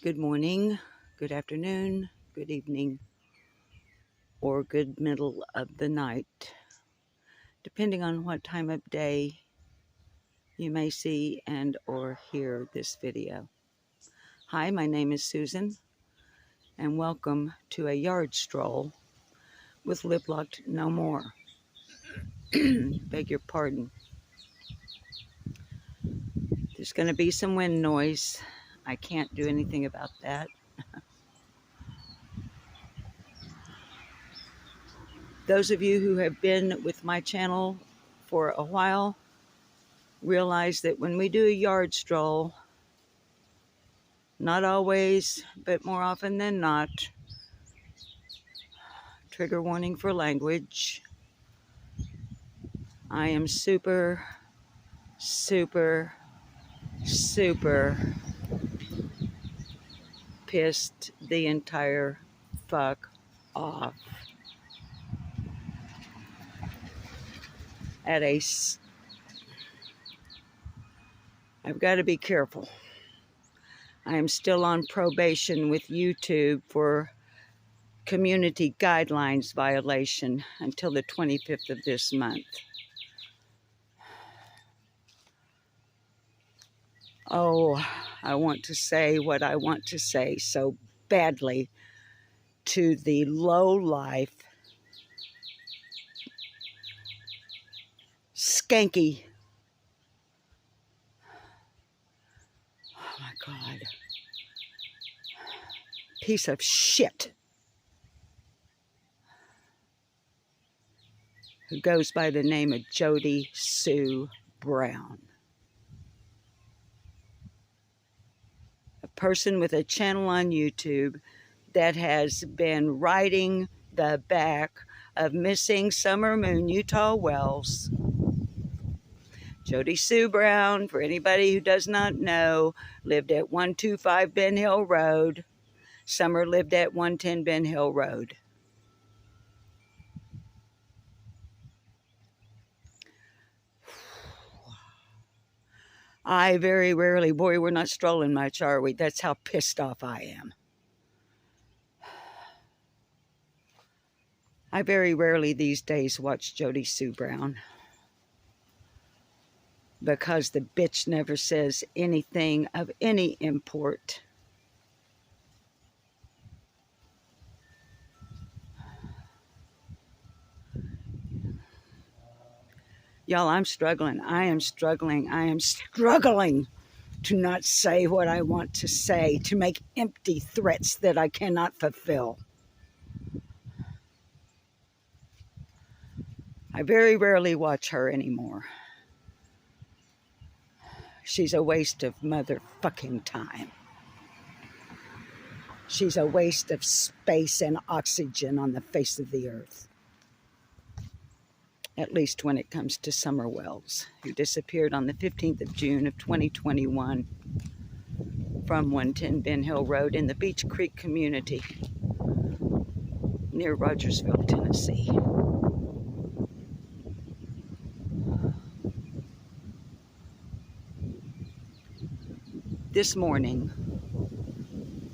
Good morning, good afternoon, good evening, or good middle of the night, depending on what time of day you may see and or hear this video. Hi, my name is Susan, and welcome to a yard stroll with Lip Locked No More. Beg your pardon. There's going to be some wind noise. I can't do anything about that. Those of you who have been with my channel for a while realize that when we do a yard stroll, not always, but more often than not, trigger warning for language, I am super pissed the entire fuck off at I've got to be careful. I am still on probation with YouTube for community guidelines violation until the 25th of this month. Oh, I want to say what I want to say so badly to the low-life, skanky, oh my God, piece of shit who goes by the name of Jodisue Brown. A person with a channel on YouTube that has been riding the back of missing Summer Moon Utah wells. Jodisue Brown, for anybody who does not know, lived at 125 Ben Hill Road. Summer lived at 110 Ben Hill Road. I very rarely, boy, we're not strolling much, are we? That's how pissed off I am. I very rarely these days watch Jodisue Brown because the bitch never says anything of any import. Y'all, I'm struggling. I am struggling to not say what I want to say, to make empty threats that I cannot fulfill. I very rarely watch her anymore. She's a waste of motherfucking time. She's a waste of space and oxygen on the face of the earth. At least when it comes to Summer Wells, who disappeared on the 15th of June of 2021 from 110 Ben Hill Road in the Beach Creek community near Rogersville, Tennessee. This morning,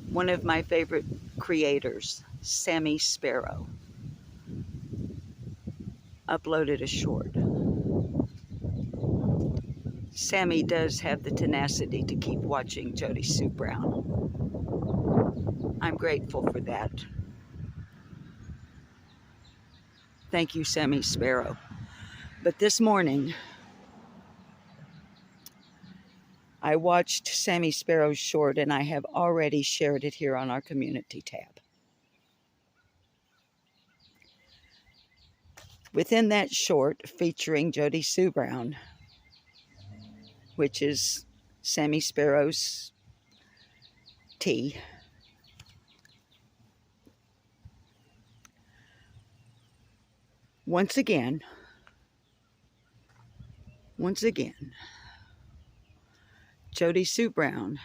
one of my favorite creators, Sammy Sparrow, uploaded a short. Sammy does have the tenacity to keep watching Jodisue Brown. I'm grateful for that. Thank you, Sammy Sparrow. But this morning, I watched Sammy Sparrow's short, and I have already shared it here on our community tab. Within that short, featuring Jodisue Brown, which is Sammy Sparrow's tea, once again, Jodisue Brown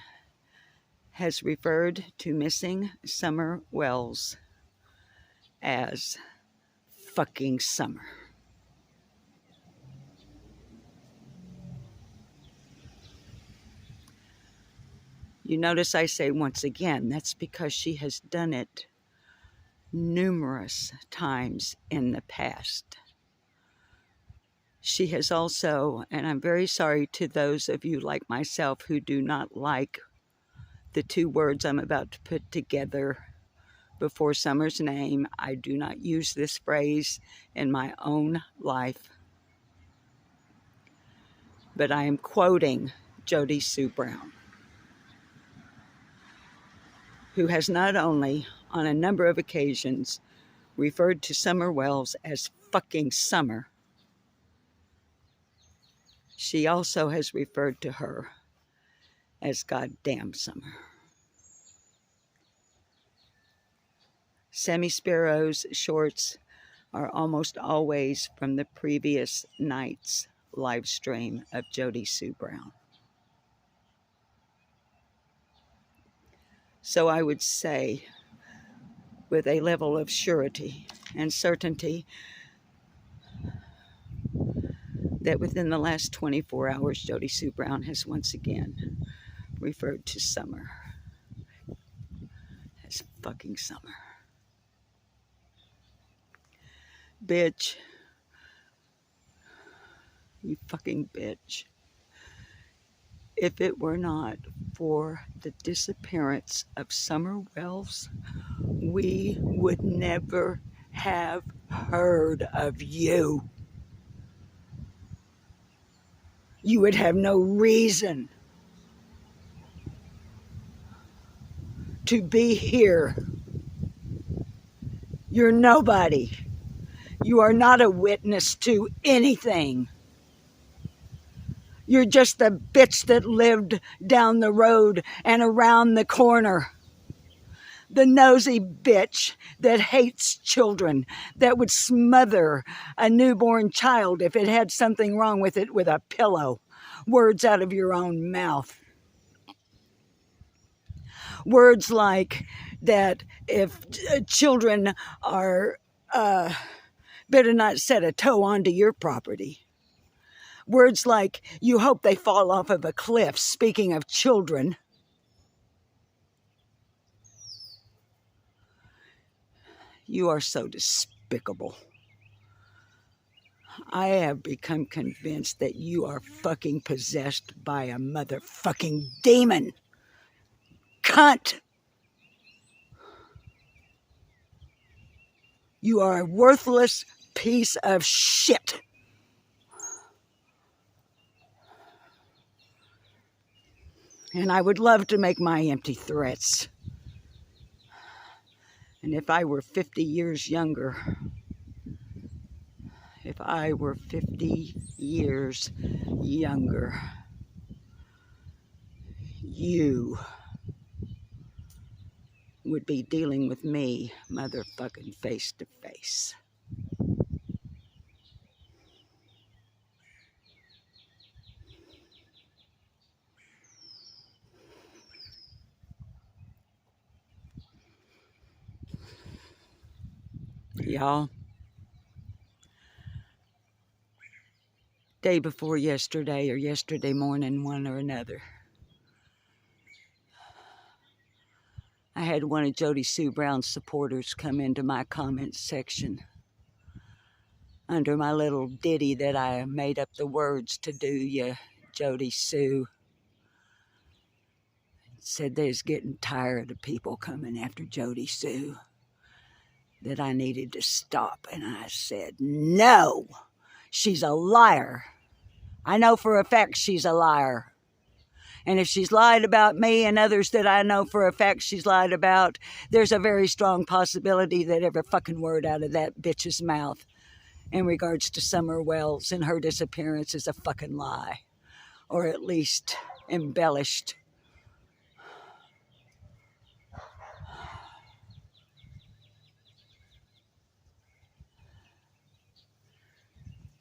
has referred to missing Summer Wells as fucking Summer. You notice I say once again, that's because she has done it numerous times in the past. She has also, and I'm very sorry to those of you like myself who do not like the two words I'm about to put together before Summer's name. I do not use this phrase in my own life, but I am quoting Jodisue Brown, who has not only on a number of occasions referred to Summer Wells as fucking Summer, she also has referred to her as goddamn Summer. Sammy Sparrow's shorts are almost always from the previous night's live stream of Jodisue Brown. So I would say, with a level of surety and certainty, that within the last 24 hours, Jodisue Brown has once again referred to Summer as fucking Summer. Bitch. You fucking bitch. If it were not for the disappearance of Summer Wells, we would never have heard of you. You would have no reason to be here. You're nobody. You are not a witness to anything. You're just the bitch that lived down the road and around the corner. The nosy bitch that hates children, that would smother a newborn child if it had something wrong with it with a pillow. Words out of your own mouth. Words like that if children are, better not set a toe onto your property. Words like, you hope they fall off of a cliff, speaking of children. You are so despicable. I have become convinced that you are fucking possessed by a motherfucking demon. Cunt. You are a worthless piece of shit. And I would love to make my empty threats. And if I were 50 years younger, if I were 50 years younger, you would be dealing with me motherfucking face to face. Y'all, day before yesterday or yesterday morning, one or another, I had one of Jodisue Brown's supporters come into my comments section under my little ditty that I made up the words to do, you Jodisue. Said they was getting tired of people coming after Jodisue, that I needed to stop. And I said, no, she's a liar. I know for a fact she's a liar. And if she's lied about me and others that I know for a fact she's lied about, there's a very strong possibility that every fucking word out of that bitch's mouth in regards to Summer Wells and her disappearance is a fucking lie. Or at least embellished.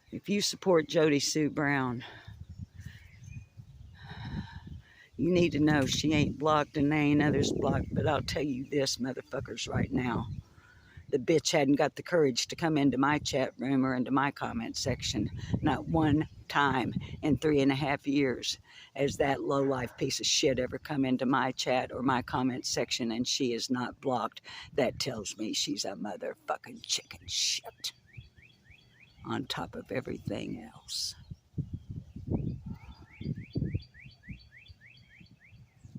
If you support Jodisue Brown, you need to know she ain't blocked and there ain't others blocked. But I'll tell you this, motherfuckers, right now. The bitch hadn't got the courage to come into my chat room or into my comment section. Not one time in 3.5 years has that low-life piece of shit ever come into my chat or my comment section and she is not blocked. That tells me she's a motherfucking chicken shit on top of everything else.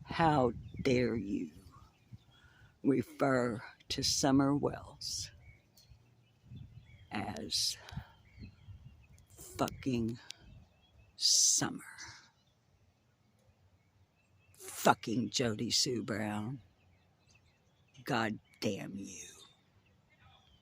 How dare you refer to Summer Wells as fucking Summer? Fucking Jodisue Brown. God damn you.